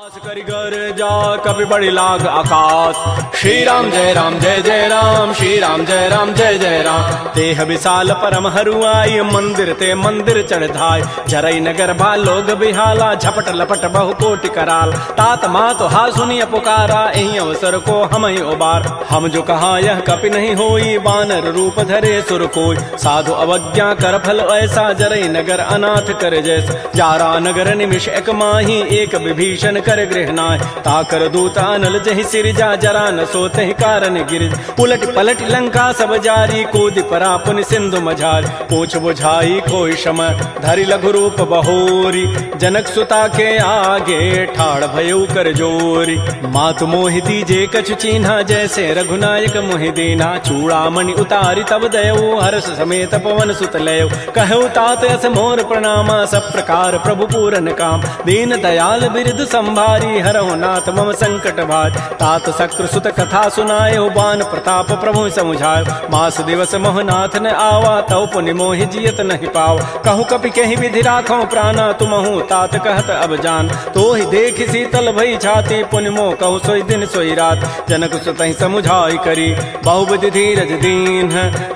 करि गर जा कपि बड़ी लाग आकाश। श्री राम जय जय राम, श्री राम जय जय राम। तेह विशाल परम हरुआई, मंदिर ते मंदिर चढ़ धाय। जरई नगर भा लोग बिहाला, झपट लपट बहु कोटि कराल। तात मात हा सुनिय पुकारा, एहि अवसर को हम ही उबार। हम जो कहा यह कपि नहीं होई, बानर रूप धरे सुर कोई। साधु अवज्ञा कर फल ऐसा, जरई नगर अनाथ कर जैसा। जारा नगर निमिष एक माही, एक विभीषण कर गृह नाय। ताकर दूत अनल जहि सिरजा, जरा न सोते कारण गिरिज। उलट पलट लंका सब जारी, कूद परा पुनि सिंधु मझारी। पूछ बुझाई कोई शम, धरि लघु रूप बहोरी। जनक सुता के आगे, ठाड़ भयउ कर जोरी। मातु मोहि दीजे कछु चीन्हा, जैसे रघुनायक मोहि दीना। चूड़ामणि उतारी तब दयऊ, हर्ष समेत पवन सुत लयऊ। कहऊ तात अस मोर प्रणामा, सब प्रकार प्रभु पूरन काम। दीन दयाल बिरद संभारी, हरहु नाथ मम संकट भार। तात शक्र सुत कथा सुनाए, बान प्रताप प्रभु समुझायो। मास दिवस मोहनाथ न आवा, तव पुनि मोहि जियत नहीं पाव। कहु कपि कहि विधि राखो प्राणा, तुमहु तात कहत अब जान। तो ही देख शीतल भई छाती, पुनि मोह कहु सोई दिन सोई रात। जनक सुतहि समुझाई करी, बहुविधि धीरज दीन।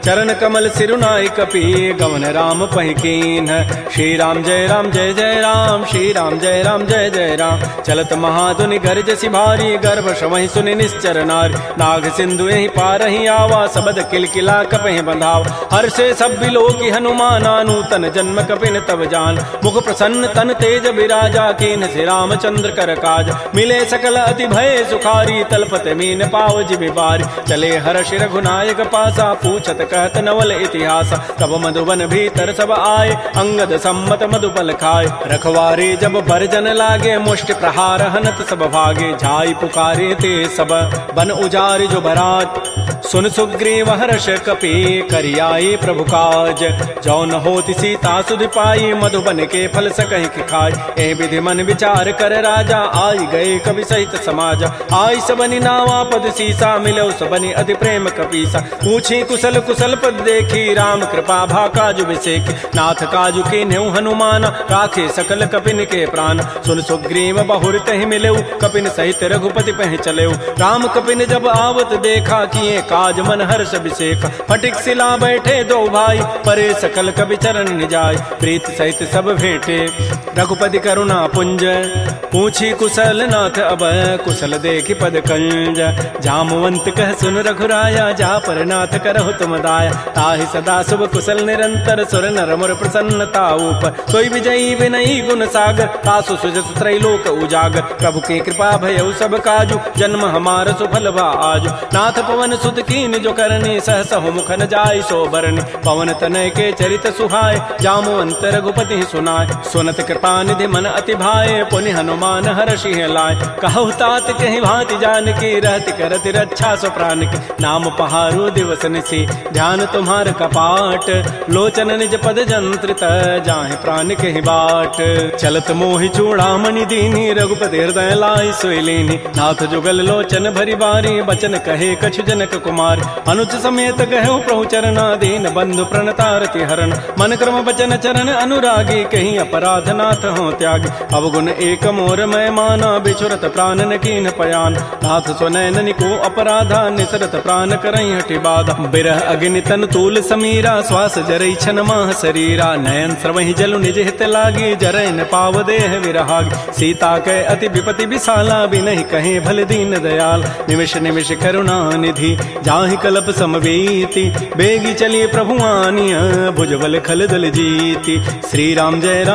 चरण कमल सिरुनाई कपि, गवन राम पहि कीन। श्री राम जय जय राम, श्री राम जय जय राम। चलत महाधुनि गर्जसि भारी, गर्भ श्रवहि सुनि निश्चर नारी। नाग सिंधु यही पारहि आवा, सबद किलकिला कपहि बंधाव। हर्षे सब बिलोकी हनुमाना, नूतन जन्म कपिन तब जान। मुख प्रसन्न तन तेज बिराजा, कीन से रामचंद्र कर काज। मिले सकल अति भय सुखारी, तलपत मीन पाव जिबि बारी। चले हर्षि रघुनायक पासा, पूछत कहत नवल इतिहास। तब मधुबन भीतर सब आए, अंगद सम्मत मधुपल खाए। रखवारे जब बरजन लागे, मुष्टि प्रहार हनत सब भागे। झाई पुकारे ते सब, बन उजारि जो बरात। सुन सुग्रीव हर्ष कपि, करियाए प्रभु काज। जो न होति सीता सुधि पाई, मधुबन के फल सकहि कि खाय। एहि विधि मन विचार कर राजा, आई गए कवि सहित समाज। आई सबनि नावा पद सीसा, मिलौ सबनि अति प्रेम कपीसा। पूछी कुशल कुशल पद देखी, राम कृपा भा काजु विसेख। नाथ काजु कीन्हु हनुमान, राखे सकल कपिन के प्राण। सुन सुग्रीव बहुर तहि मिलऊ, कपिन सहित रघुपति पह चलेऊ। राम कपिन जब आवत देखा, किए काज मन हर्ष विशेख। फटिक सिला बैठे दो भाई, परे सकल कवि चरण निजाय। प्रीत सहित सब भेंटे, रघुपति करुणा पुंज। पूछी कुशल नाथ अब, कुशल देखि पद कंज। जामवंत कह सुन रघुराया, जा पर नाथ करहु तुम दाया। ताहि सदा शुभ कुशल निरंतर, सुर नर मुर प्रसन्नता ऊपर। सोई विजयी विनयी गुण सागर, तासु सुजसु त्रैलोक उजागर। प्रभु के कृपा भयउ सब काजु, जन्म हमार सुफल भा आजु। नाथ पवन सुत कीन जो करनी, सहस मुख न जाय सो बरनी। पवन तनय के चरित सुहाय, जामवंत रघुपति सुनाय। सुनत कृपा निधि मन अति भाए, पुनि हनुमान हर्षि लाय। कहु तात कहि भांति जानकी, रहति करति रक्षा सो प्राण की। नाम पहारो दिवस निशि, ध्यान तुम्हार कपाट। लोचन निज पद जंत्रित, जाहि प्राण कहि बाट। चलत मोहि चूड़ामणि दीनी, रघुपति हृदय लाई सोई लीनी। नाथ जुगल लोचन भरि बारी, बचन कहे कछु जनक कुमार। अनुज समेत कहु प्रभु चरना, दीन बंधु प्रणतारति हरण। मन क्रम बचन चरण अनुरागी, कहीं अपराध नाथ हो त्यागी। अवगुण एक मोर मैं माना, बिछुरत प्राण न कीन पयान। नाथ स्वनयन को अपराधा, निसरत प्राण करई हटि बाधा। बिरह अग्नि तन तूल समीरा, श्वास जरई छन माह शरीरा। नयन स्रवहि जलु निज हित लागी, जरय न पाव देह विरहागी। सीता के अति विपति विशाला, बिनहि कहे भल दीन दयाल। निमिष निमिष करुणा निधि, जाहि कल्प समवेति। बेगी चलिए प्रभु आनिया, भुजबल खल दल जीति। श्री राम जय जय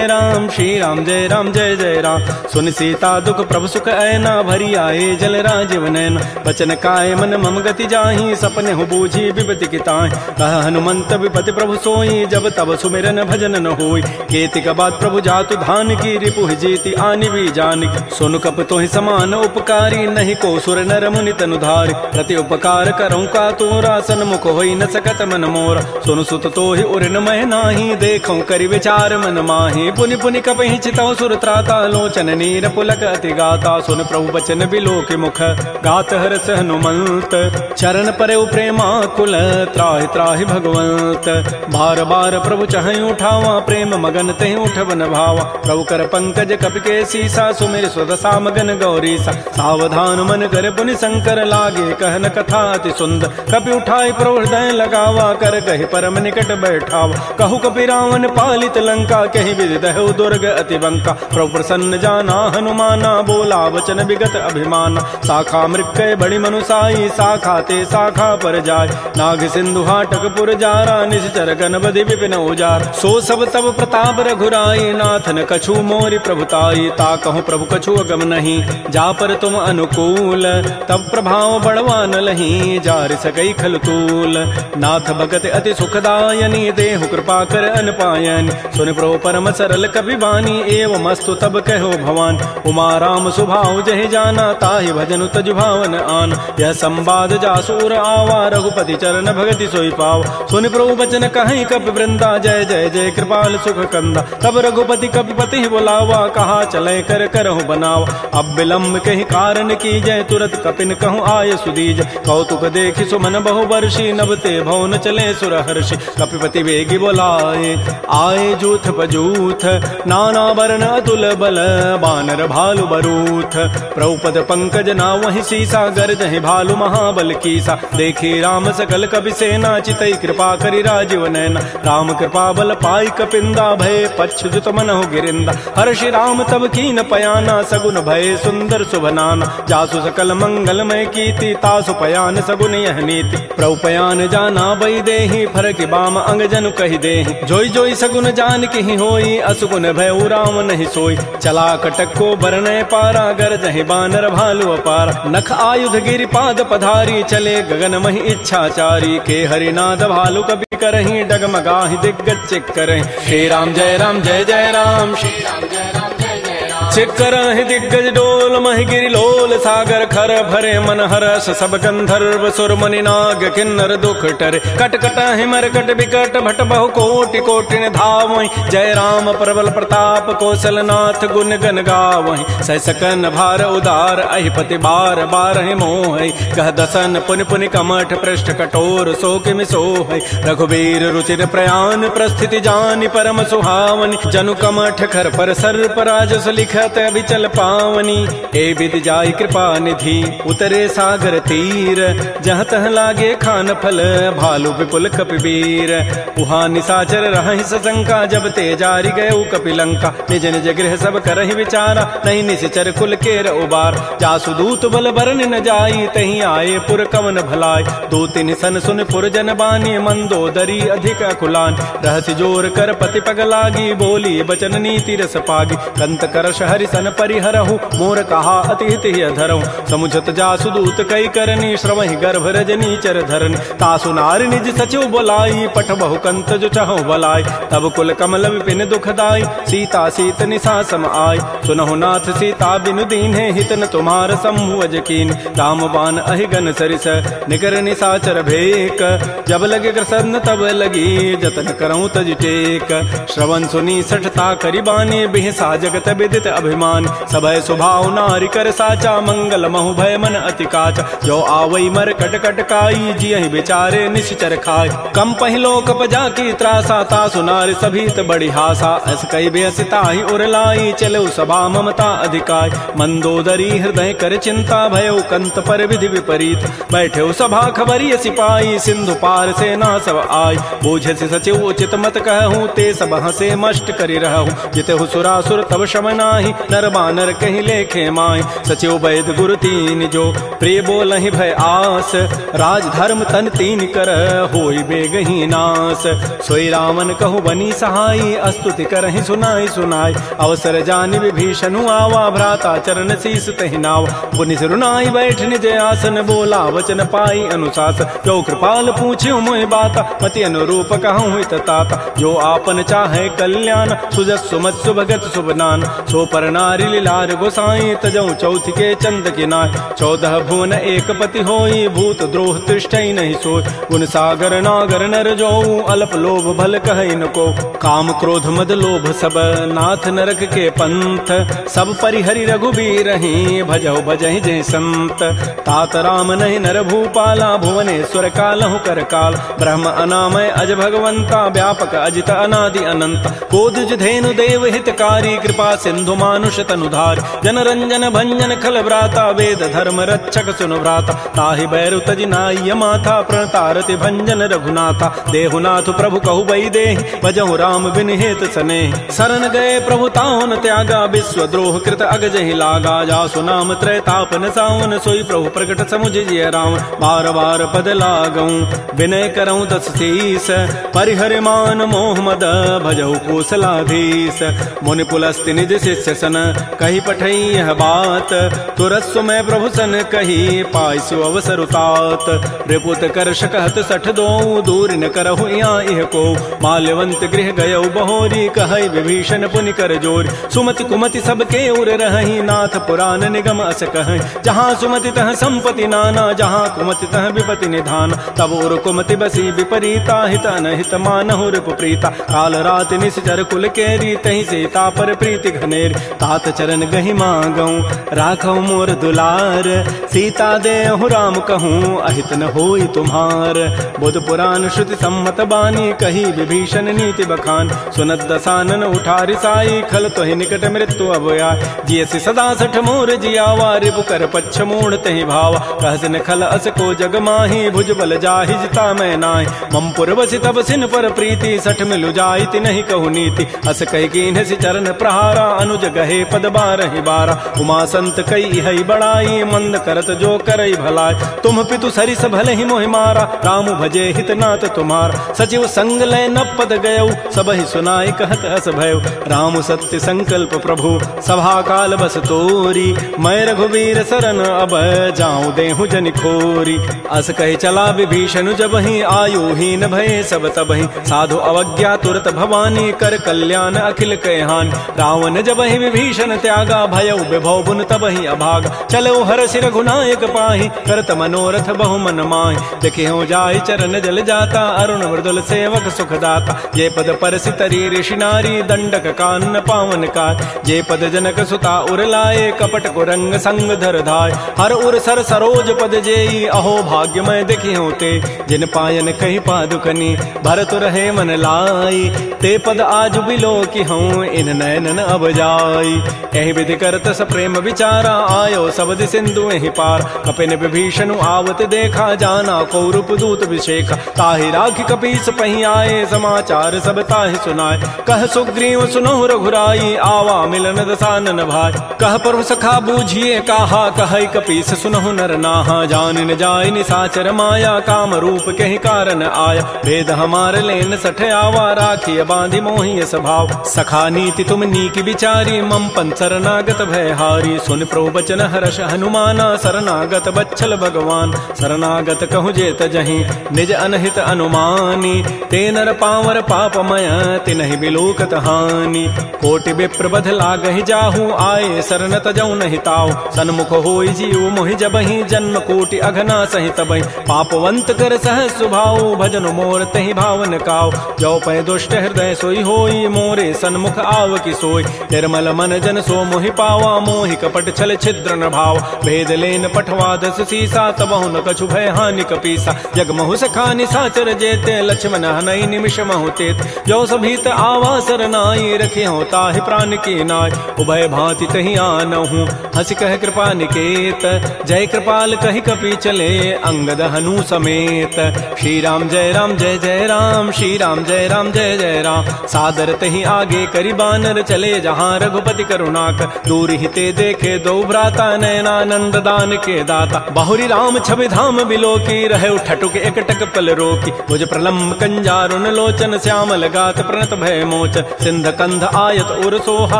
राम, श्री राम जय जय राम। सुन सीता दुख प्रभु सुख ऐना, भरी आए जल राजीव नैना। बचन काय मन मम गति जाहि, सपने हो बूझी विपति की ताहि। कह हनुमंत विपति प्रभु सोई, जब तब सुमिरन भजन न होई। केतिक बाद प्रभु जातु धान की, रिपुहि जीति आनि भी जान की। सुन कप तोहि समान उपकारी, नहीं को सुर नर मुनि तनुधारी। प्रति उपकार करऊँ का तोरा, सन्मुख होई न सकत मन मोरा। सुन सुत तो ही उरिन मैं नाही, देखऊँ करि विचार मन माही। पुनि पुनि कपहि चितऊ सुर त्राता, लोचन नीर पुलक अति गाता। सुन प्रभु बचन बिलो के मुख, गात हरस हनुमंत। चरण परे प्रेमा कुल, त्राहि त्राहि भगवंत। बार बार प्रभु चहई उठावा, प्रेम मगन तेहि उठवन भावा। प्रभु कर पंकज कपि के सीसा, सुमिर सुदशा मगन गौरीसा। सावधान मन कर पुनि शंकर, लागे कहन कथा अति सुंदर। कपि उठाई प्रभु हृदय लगावा, कर कहि परम निकट बैठावा। कहु कपि रावण पालित लंका, कहि विधि दहु दुर्ग अति बंका। प्रभु प्रसन्न जाना हनुमाना, बोला वचन विगत अभिमाना। शाखा मृक्कय बड़ी मनुसाई, शाखा ते शाखा पर जाय। नाग सिंधु हाटक पुर जारा, निश्चर गणपति विपिन उजार। सो सब तब प्रताप रघुराई, नाथन कछु मोरि प्रभुताई। ता कहूँ प्रभु कछु अगम नहीं, जा पर तुम अनुकूल। तब प्रभाव बढ़वा न लही, जार सकई खलतूल। नाथ भगत अति सुखदायनी, देहु कृपा कर अनपायनी। सुन प्रभु परम सरल कपि बानी, एवं अस्तु तब कहो भवान। उमा राम सुभाव जहि जाना, ताहि भजनु तजु भावन आन। यह संवाद जासूर आवा, रघुपति चरण भगति सोई पाव। सुन प्रभु बचन कहीं कपि वृंदा, जय जय जय कृपाल सुख कंदा। तब रघुपति कपिपति बुलावा, कहा चले कर करहु बनावा। अब विलम्ब कहीं कारण की जय, तुरत कपिन कहूँ आय सुदीज। कौतुक देखि सुमन बहु वर्षी, नभते भवन चले सुर हर्षि। कपिपति वेगी बोलाए, आए जूथ पजूथ। नाना वर्ण अतुल बल, बानर भालु बरूथ। प्रभुपद पंकज ना वही सीसा, गर्जहि भालु महाबल कीसा। देखी राम सकल कपि सेना, चितई कृपा करि राजीव नैना। राम कृपा बल पाई कपिंदा, भय पच्छुत मनहु गिरिंदा। हर्षि राम तब कीन पयाना, सगुन भय सुंदर शुभनाना। जासु सकल मंगलमय कीर्ति, तासु पयान सगुन यह नीति। प्रभु पयान जाना बई देहि, फरकि बाम अंग जनु कहि देहि। जोई जोई सगुन जान कहि होई, असुगुन भय राम नहीं सोई। चला कटक को बरनय पारा, गरजहि बानर भालु अपारा। नख आयुध गिरि पाद पधारी, चले गगन महि इच्छाचारी। के हरिनाद भालु कपि करहि, डगमगाहि दिग्गज चिक करहि। श्री राम जय राम जय जय राम, श्री राम जय राम जय जय राम। चिक करहि दिग्गज डोल, महि गिरि लोल सागर खर। भरे मन हरस सब गंधर्व, सुर मुनि नाग किन्नर दुख टरे। कट कटहि मरकट बिकट, भट बहु कोटि कोटिन धावहि। जय राम प्रबल प्रताप, कौशलनाथ गुण गन गावहि। सह सकन भार उदार, अहिपति बार बारहि मोहि। कह दसन पुनि पुनि कमठ, पृष्ठ कठोर सो किमि सोहि। रघुबीर रुचिर प्रयाण, प्रस्थिति जानि परम सुहावनि। जनु कमठ खर पर सर्प, राजस लिखत अभिचल पावनी। ए विधि जाई कृपा निधि, उतरे सागर तीर। जहाँ तह लागे खान फल, भालु विपुल कपिवीर। उहा निशाचर रहहि सशंका, जब ते जारि गए कपिलंका। निज निज गृह सब करहि विचारा, नहीं निश्चर कुल केर उबार। जासु दूत बल बरन न जाई, तहीं आए पुर कवन भलाई। दो तिन सन सुन पुर जन बानी, मंदोदरी अधिक अकुलान। रहसि जोर कर पति पग लागी, बोली बचन नीति रस पागी। कंत करश हरि सन परिहरहु, मोर कहा अति हित धरहु। समुझत जासु दूत कई करनी, श्रवहि गर्भ रजनी चर धरनी। तासु नार निज सचिव बोलाई, पठ बहु कंत जो चहु बलाई। तब कुल कमल विपिन दुखदाई, सीता सीत निशा सम आई। सुनहु नाथ सीता बिनु दीन्हे, हित न तुम्हार समूह अजकीन। राम बाण अहिगन सरिस, निकर निशाचर भेक। जब लगे कृष्ण तब लगी, जतन करऊँ तज टेक। श्रवण सुनी सठता करि बानी, बिहसा जगत विदित अभिमान। सभय स्वभाव नारि कर साचा, मंगल महु भय मन अति काचा। जो आवई मर कट कट काई, जियहि विचारे निश्चर खाय। कम पहिलो कप जाकी त्रासा, तासु नारि सभीत बड़ी हासा। अस कई बेसिता ही उरलाई, चलो सभा ममता अधिकाय। मंदोदरी हृदय कर चिंता, भयो कंत पर विधि विपरीत। बैठे सभा खबरी सिपाही, सिंधु पार से ना सब आय। बूझ से सचिव उचित मत कहूँ, ते सब हसे मष्ट करि रहूँ। जितहु सुरासुर तब शम नाही, नर बानर कहीं लेखे माय। सचिव वैद गुरु तीन जो, प्रिय बोलहि भय आस। राज धर्म तन तीन कर, होई बेगहि नास। सोई रावण कहु बनी सहाई, स्तुति करहि सुनाई सुनाई। अवसर जानि विभीषणु आवा, भ्राता चरण शीस तहि नावा। पुनि सिरुनाई बैठ निज आसन, बोला वचन पाई अनुशासन। जो कृपाल पूछ्यो मोहि बाता, मति अनुरूप कहूँ हित ताता। जो आपन चाहे कल्याण, सुजस सुमत सुभगत सुबनान। सो पर नारी लीलार गोसाई, तजऊ चौथ के चंद की नाय। 14 भुवन एक पति होई, भूत द्रोह तिष्ठई नहीं सोई। गुण सागर नागर नर जोऊ, अल्प लोभ भल कहई न को। काम क्रोध मद लोभ सब, नाथ नरक के पंथ। सब परिहरि रघुबीर ही, भजौ भजहि जय संत। तात राम नहीं नर भूपाला, भुवनेश्वर कालहु कर काल। ब्रह्म अनामय अज भगवंता, व्यापक अजित अनादि अनंत। कोदुज धेनु देव हितकारी, कृपा सिंधु मानुष तनुधार। जन रंजन भंजन खल व्राता, वेद धर्म रक्षक सुन व्राता। ताहि बैरु तजि नाय माथा, प्रणतारति भंजन रघुनाथा। देहुनाथ प्रभु कहु बई देहि, भजहु राम बिन हेत सने। शरण गए प्रभु ताहु न त्यागा, विश्व द्रोह कृत अगजहि लागा। जासु नाम त्रैतापन सावन, सोई प्रभु प्रकट समुझ जिय राम। बार बार पद लागऊं, विनय करऊं दस शीस। परिहर मान मोह मद, भजहु कौशलाधीश। मुनि पुलस्त्य निज शिष्य सन, कही पठई यह बात। तुरस्सु मैं प्रभु सन कही, पाइसु अवसर उतात। रिपुत कर्ष कहत सठ दोऊ, दूर न करहु यहाँ इह को। माल्यवंत गृह गयौ बहोरी, कहई विभीषण पुनि कर जोरी। सुमति कुमति सबके उर रहहि, नाथ पुराण निगम अस कहई। जहाँ सुमति तह संपत्ति नाना, जहाँ कुमति तह विपति निधान। तब उर कुमति बसी विपरीता, हित अनहित मानहु रिपु प्रीता। काल रात निश्चर कुल केरी, तहि सीता पर प्रीति घनेरी। तात चरण गहि मांगऊं, राखऊ मोर दुलार। सीता देहु राम कहूँ, अहित न होई तुम्हार। बुध पुराण श्रुति सम्मत बानी, कही विभीषण नीति बखान। सुनत दसानन उठारि साई, खल तोहि निकट मृत्यु अब आय। जियसि सदा सठ मोर जियावा, रिपु कर पच्छ मूढ़ तहि भावा। कहस न खल अस को जग माही, भुज बल जाहि जिता मैं नाहि। मम पुरवसि तब सिन पर प्रीति, सठ मिलु जाइति नहीं कहु नीति। अस कहि कीन्हसि चरण प्रहारा, अनुज गहे पद बारहि बारा। उमा संत कई हई बड़ाई, मंद करत जो करई भलाई। तुम पितु सरिस भले ही मोहि मारा, राम भजे हित नाथ तुम्हारा। सचिव संग लय न पद गयऊ, सबहि सुनाई कहत अस भयऊ। राम सत्य संकल्प प्रभु, सभा काल बस तोरी। मैं रघुवीर शरण अब, जाऊं देहु जनि खोरी। अस कहि चला विभीषण जबहि, आयु हीन भये सब तबहि। साधु अवज्ञा तुरत भवानी, कर कल्याण अखिल कय हानि। रावण जबहि विभीषण त्यागा, भयउ विभव बुन तबहि अभागा। चलो हरषि रघुनायक पाहि, करत मनोरथ बहु मन माहि। देखियो जाहि चरण जल जाता, अरुण मृदुल सेवक सुखदाता। जे पद परसि तरी ऋषि नारी, दंडक कानन पावन काय। जे पद जनक सुता उर लाए, कपट कुरंग संग धर धाय। हर उर सर सरोज पद जेई, अहो भाग्यमय देखियो ते। जिन पायन कही पादुकनी, भरत रहे मन लाई। ते पद आज बिलो की हूँ, इन नयनन अब जाई। एहि विधि करत स प्रेम विचारा, आयो सबद सिंधु एहि पार। कपिन विभीषण आवत देखा, जाना को रूप दूत विशेखा। ताहि राखि कपीस पहि आए, समाचार सब ताहि सुनाए। कह सुग्रीव सुनहु रघुराई, आवा मिलन दसानन भाई। कह प्रभु सखा बूझिए काहा, कहै कपीस सुनहु नर नाहा। जान न जाय निसाचर माया, काम रूप के कारण आया। भेद हमार लेन सठ आवा, राखिय बांधि मोहि स्वभाव। सखा नीति तुम नीक विचारी, मम पन शरणागत भय हारी। सुन प्रभु बचन हर्ष हनुमाना, शरणागत बच्छल भगवान। शरणागत कहु जेत जहीं, निज अनहित अनुमानी। ते नर पावर पापमय, तिनहि बिलोकत हानि। कोटि विप्र बध लागहि जाहू, आए शरण तजौ नहीं ताऊ। सन्मुख होई जीव मोहि जबहि, जन्म कोटि अघना सहि तबहि। पापवंत कर सहज सुभाऊ, भजन मोर तहि भावन काऊ। जो पै दुष्ट हृदय सोई होई, मोरे सन्मुख आव की सोई। निर्मल मन जन सो मोहि पावा, मोहि कपट छल छिद्र न भाव। भेद लेन पठवा दस सीसा, तबहु न कछु भय हानि कपीसा। जग महु सखा निसाचर जेते, लक्ष्मण हनई निमिष महु तेत। जो सभीत आवा सरनाई, रखे हो ताहि प्राण की नाय। उभय भांति तहि आनहु, हंस कह कृपा निकेत। जय कृपाल कहि कपि चले, अंगद हनु समेत। श्री राम जय राम जय जय राम, श्री राम जय राम जय जय राम। सादर तहि आगे करि बानर, चले जहाँ रघुपति करुणाकर। दूर हिते देखे दो भ्राता, नयनानंद दान के दाता। बहुरी राम छवि धाम बिलोकी, रहे ठटुक एकटक पल रोकी। भुज प्रलम्ब कंजारुन लोचन, श्यामल गात प्रणत भय मोचन। सिंध कंध आयत उर सोहा,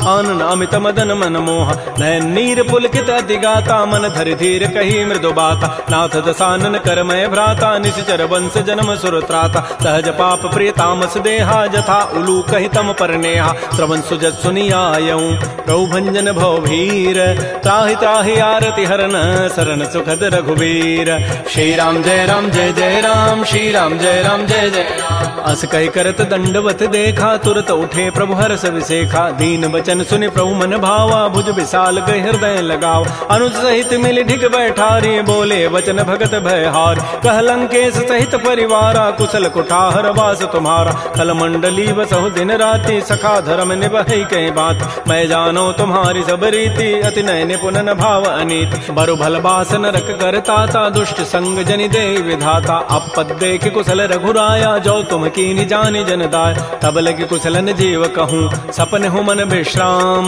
आनन अमित मदन मन मोहा। नयन नीर पुलकित अति गाता, मन धरि धीर कही मृदु बाता। नाथ दसानन कर मय भ्राता, निश्चर वंश जन्म सुर त्राता। सहज पाप प्रिय तामस देहा, जथा उलू कहि तम पर नेहा। श्रवण सुजत सुनियायऊं, प्रभु भंजन भव भीर। त्राहि त्राहि आरति हरन शरण सुखद रघुवीर। श्री राम जय राम जय जय राम, श्री राम जय राम जय जय राम। अस कहि करत दंडवत देखा, तुरत उठे प्रभु हर्ष विसेखा। दीन बचन सुनि प्रभु मन भावा, भुज विशाल गहि हृदय लगाव। अनुज सहित मिल ढिग बैठारी, बोले वचन भगत भयहार। कह लंकेश सहित परिवारा, कुशल कुठार वास तुम्हारा। कल मंडली बसहु दिन राति, सखा धर्म निभहि कहीं बात। मैं जानो तुम्हारी सब रीति, अति नय निपुण न भाव अनीत। बरु भल बास नरक करताता, दुष्ट संग जनि दे विधाता। अपद देख कुशल रघुराया, जो तुम कीनि जानि जन दाय। तब लगे कुशलन जीव कहूँ, सपन हो मन विश्राम।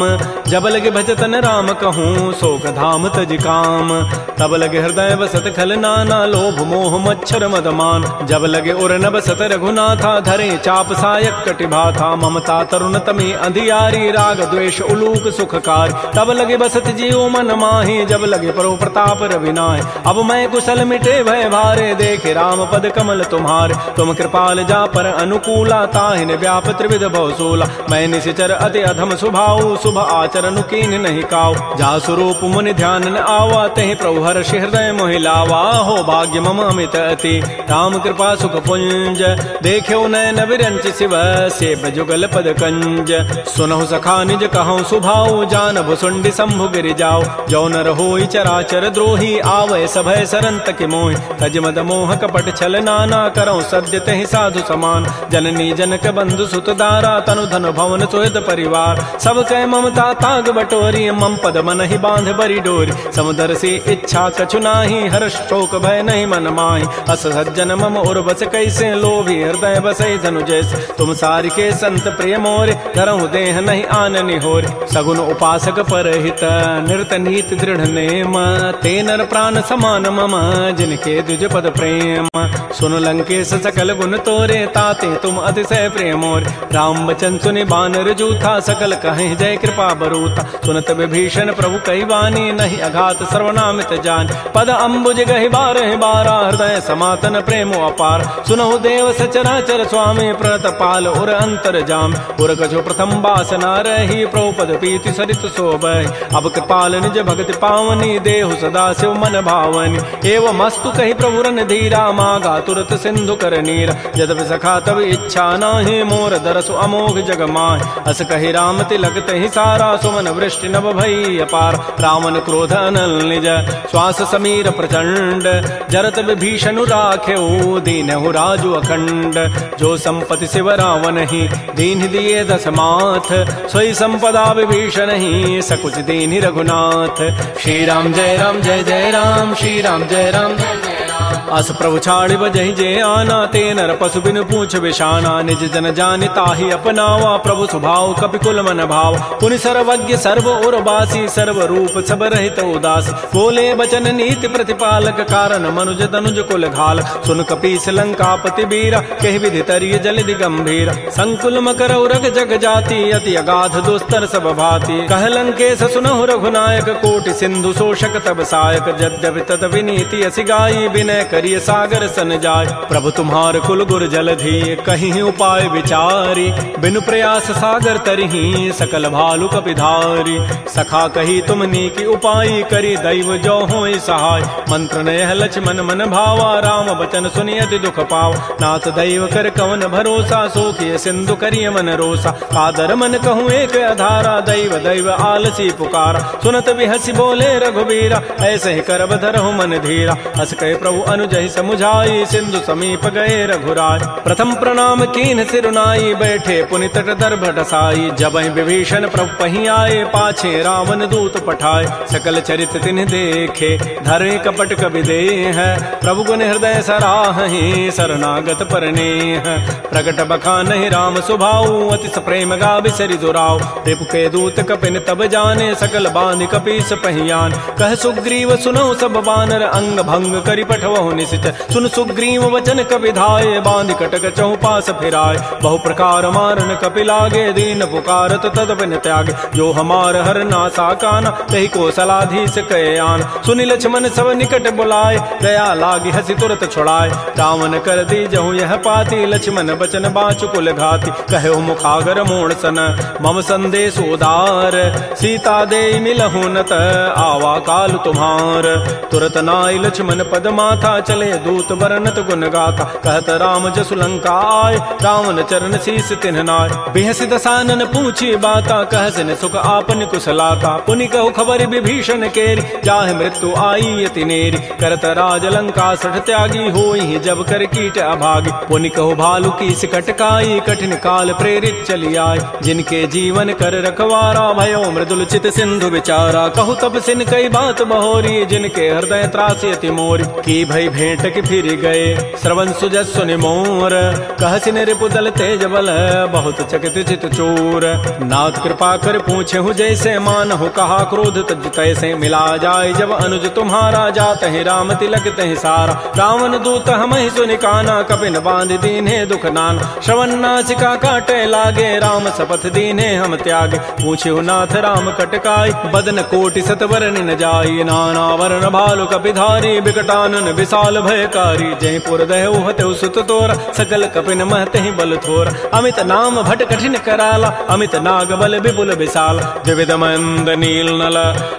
जब लगे भजतन राम कहूँ, शोक धाम तज काम। तब लगे हृदय बसत खल नाना, लोभ मोह मच्छर मदमान। जब लगे उर न बसत रघुनाथा, धरे चाप सायक कटिभाथा। ममता तरुण तमी अंधियारी, राग द्वेष उलूक सुखकार। तब लगे बसत जीव मन माही, जब लगे परो प्रताप रविनाय। अब मैं कुशल मिटे भय भारे, देखे राम पद कमल तुम्हारे। तुम कृपाल जा पर अनुकूला, ताहिन व्याप त्रिविध भवसूला। मैं निशिचर अति अधम स्वभाव, शुभ आचरण कीन नहीं काव। जा स्वरूप मुनि ध्यान न आवा, तहि प्रभु हर्ष हृदय मोहि लावा। हो भाग्य मम अमित अति, राम कृपा सुख पुंज। देख्यो नयन विरंच शिव, सेव जुगल पद कंज। सुनहु सखा निज कहूँ सुभाव, जान भुसुंडी शंभु गिरि जाओ। जो नर होई चराचर द्रोही, आवै सभय सरन तकि मोहि। तज मद मोह कपट छल नाना, करऊँ सद्य तहि साधु समान। जननी जनक बंधु सुत दारा, तनु धन भवन सुहृद परिवार। सब कह ममता ताग बटोरी, मम पद मन ही बांध बरी डोरी। समुदर से इच्छा कछु नाही, हर्ष शोक भय नहीं मन माही। अस सज्जन मम उर बस कैसे, लोभी हृदय बसै धनु जैसे। तुम सारि के संत प्रिय मोरे, धरहु देह नहीं आननि होरे। सगुन उपासक परहित, निरत नीति दृढ़ नेम। ते नर प्राण समान मम, जिनके द्विज पद प्रेम। सुन लंकेश सकल गुण तोरे, ताते तुम अतिशय प्रिय मोरे। राम बचन सुनि बानर जूथा, सकल कहें जय कृपा बरूता। सुनत विभीषण प्रभु कहि वाणी, नहीं अघात सर्वनामित जान। पद अम्बुज गहि बारहि बारा, हृदय समातन प्रेम अपार। सुनहु देव सचराचर स्वामी, प्रणत पाल उर अंतर जाम। उर कछु प्रथम बासना रही, प्रभु पद पीति सरित शोभहि। अब कृपाल निज भगति पावनी, देहु सदा शिव मन भावनी। एवं मस्तु कहि प्रभु रन धीरा, मागा तुरत सिंधु कर नीरा। यद्यपि सखा तब इच्छा नाही, मोर दरसु अमोघ जग माहि। अस कहि राम तिलक तहि सारा, सुमन वृष्टि नभ भई अपार। रावण क्रोध अनल निज, श्वास समीर प्रचंड। जरत विभीषण राख्यो, दीनहु राजु अखंड। जो संपत्ति शिव रावण ही, दीन दिए दस माथ। सोई संपदा विभीषण ही, सकुच दीन रघुनाथ। श्री राम जय राम जय जय राम, श्री राम जय राम जय जय राम। अस प्रभु छाड़ि बजहि जे आना, ते नर पशु बिनु पूछ विषाना। निज जन जानि ताहि अपनावा, प्रभु स्वभाव कपिकुल मन भाव। पुनि सर्वज्ञ सर्व उर्वासी, सर्व रूप सब रहित उदास। बोले बचन नीति प्रतिपालक, कारण मनुज तनुज कुल घाल। सुन कपीस लंकापति बीरा, कहि विधि तरिय जलधि गंभीर। संकुल मकर उरग जग जाति, अति अगाध दुस्तर सब भाति। कह लंकेश सुनहु रघुनायक, कोटि सिंधु शोषक तब सायक। यद्यपि तद विनीति असि गाई, विनय करिय सागर सन जाय। प्रभु तुम्हार कुल गुर जलधि, कहीं उपाय विचारी। बिनु प्रयास सागर तरही, सकल भालु कपिधारी। सखा कही तुम नीकी उपाय, करी दैव जो होई सहाय। मंत्र नयह लक्ष्मण मन भावा, राम बचन सुनि अति दुख पाव। नाथ दैव कर कवन भरोसा, सोखिय सिंधु करिय मन रोसा। कादर मन कहूँ एक अधारा, दैव दैव आलसी पुकारा। सुनत बिहसी बोले रघुबीरा, ऐसे ही करब धरहु मन धीरा। हस कहे प्रभु अनुजहि समुझाई, सिंधु समीप गए रघुराय। प्रथम प्रणाम कीन सिरुनाई, बैठे पुनि तट दर्भ ढसाई। जबहि विभीषण प्रभु पहि आए, पाछे रावण दूत पठाए। सकल चरित तिन्ह देखे, धरे कपट कबि देह। प्रभु गुण हृदय सराहि, शरणागत परनेह। प्रगट बखानहि राम सुभाऊ, अति प्रेम गावि सरि दुराऊ। रिपु के दूत कपिन तब जाने, सकल बांधि कपीस पहियान। कह सुग्रीव सुनौ सब बानर, अंग भंग करि पठवहु निश्चय। सुन सुग्रीव वचन कपि धाये, बांध कटक चहु पास फिराए। बहु प्रकार मारन कपि लागे, दीन पुकारत तद बिन त्यागे। जो हमार हर नासा काना, तही को सलाधीश कहे आन। सुनि लक्ष्मण सब निकट बुलाए, दया लागी हसी तुरत छुड़ाए। रावण कर दी जहु यह पाती, लक्ष्मण बचन बाचु कुल घाती। कहो मुखागर मोड़ सन, मम संदेश उदार। सीता दे मिलहु नत, आवा काल तुम्हार। तुरत नाई लक्ष्मण पद माथा, चले दूत बरनत गुण गाथा। कहत राम जसु लंका आए, रावण चरण शीस तिन्ह नाय। बेहसी दसानन पूछी बाता, कहसिन सुख आपन कुशलाता। पुनि कहु खबर विभीषण केरी, जाहि मृत्यु आई अति नेरी। करत राज लंका सठ त्यागी, होई जब कर कीट अभागी। पुनि कहु भालु की सिकट काई, कठिन काल प्रेरित चली आए। जिनके जीवन कर रखवारा, भयो मृदुल चित सिंधु विचारा। कहु तब सिन कई बात बहोरी, जिनके हृदय त्रासी अति मोरी। की भई भेंट की फिर गए, श्रवण सुजस सुनि मोर। कहसिन रिपु दल तेज बल, बहुत चकित चित चोर। नाथ कृपा कर पूछे हूँ जैसे, मानहु कहा क्रोध तज तैसे। मिला जाए जब अनुज तुम्हारा, जात है राम तिलक तहि सारा। रावण दूत हमहि सुनि काना, कपिन बांध दीन्हे दुख नाना। श्रवण नासिका काटे लागे, राम शपथ दीन्हे हम त्यागे। पूछे नाथ राम कटकाई, बदन कोटि सतवरन न जाई। नाना वर्ण भालु कपिधारी, बिकटानन विशाल भयकारी। जय पुर दहु हतउ सुत तोरा, सकल कपिन महतहि बल थोरा। अमित नाम भट कठिन कराला, अमित नाग बल विपुल विशाल। द्विविध मंद नील नल,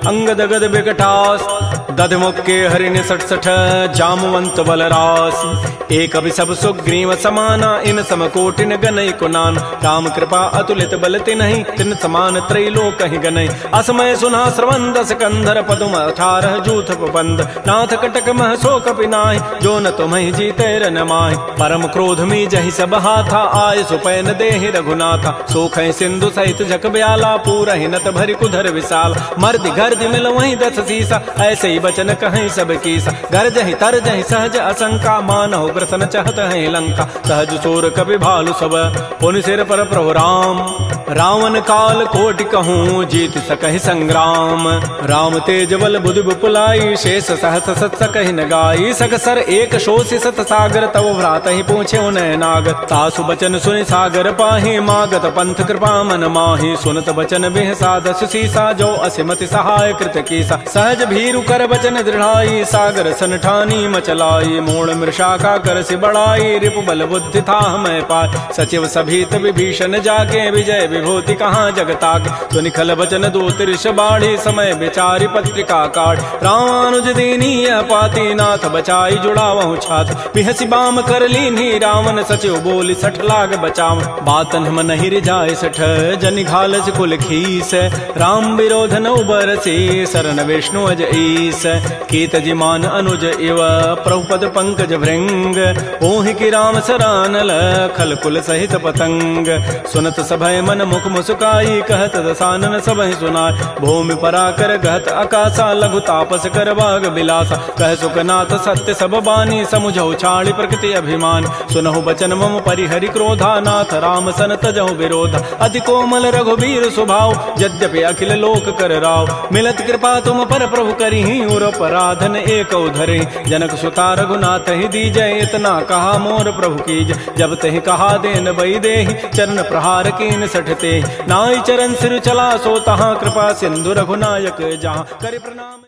अंगद गद बिकटास। दध मुक्के हरिण सठ सठ, जामवंत बल रास। एक अभिसभ सुग्रीव समाना, इन सम कोटिन गनई कुनान। राम कृपा अतुलित बल तिन्हि, तिन समान त्रैलोक कहि गनई। असमय सुना श्रवण दस कंधर, पदुम 18 जूथ प्रबंध। नाथ कटक मह सो कपि नाहि, जो न तुम्हि जीते रन माहि। परम क्रोध मी जहि सब हाथा, आय सुपैन देहि रघुनाथा। सोखै सिंधु सहित जग ब्याला, पूरहि नत भरि कुधर विशाल। मर्दि गर्दि मिल वहीं 10 सीसा, ऐसे ही बचन कहीं सब कीसा। गरजहि तरजहि सहज असंका, मानहु ग्रसन चहत है लंका। सहज सोर कपि भालु सब, पुनि सिर पर प्रभु राम। रावण काल कोटि कहूँ, जीत सकहि संग्राम। राम तेज बल बुद्धि विपुलाई, शेष सहस सत सकहि न गाई। सकसर एक शोषि सत सागर, तव भ्रात ही पूछे उन्हें नाग। तासु बचन सुनि सागर पाहि, मागत पंथ कृपा मन माहि। सुनत बचन बिह साधस सीसा, जो असिमति सहाय कृत कीसा। सहज भीरु कर बचन दृढ़ाई, सागर सन ठानी मचलाई। मूढ़ मृषा का कर सि बढ़ाई, रिपु बल बुद्धि था मैं पाय। सचिव सभीत विभीषण जाके, विजय विभूति कहाँ जगताके। सुनि खल बचन दूत ऋष बाढ़ी, समय विचारि पत्रिका काढ़। रामानुज दीनी यह पाती, नाथ बचाई जुड़ावहु छाती। बिहसी बाम कर लीन्ही, रावण सचिव बोली 60 लाग बचाव। बातन हम नहीं रिझाए 60, जनि घालस कुल खीस। राम विरोध न उबरसी, सरन विष्णु अज ईस। कीत जिमान अनुज इव, प्रभुपद पंकज भृंग। ओहि की राम सरानल, खल कुल सहित पतंग। सुनत सभय मन मुख मुस्काई, कहत दसानन सबहि सुनाय। भूमि पराकर गहत आकाशा, लघु तापस कर बाग बिलासा। कह सुखनाथ सत्य सब बानी, समुझौ छाड़ी प्रकृति अभिमान। सुनहु बचन मम परिहरि क्रोधा, नाथ राम सन तजहु विरोधा। अति कोमल रघुबीर स्वभाव, यद्यपि अखिल लोक कर राव। मिलत कृपा तुम पर प्रभु करिहि, उर पराधन एक धरे। जनक सुता रघुनाथ ही दीजय, इतना कहा मोर प्रभु कीजय। जब तहि कहा देन बई देहि, चरण प्रहार कीन 60 तेहि। नाई चरण सिर चला सो तहाँ, कृपा सिंधु रघुनायक जहाँ। कर प्रणाम।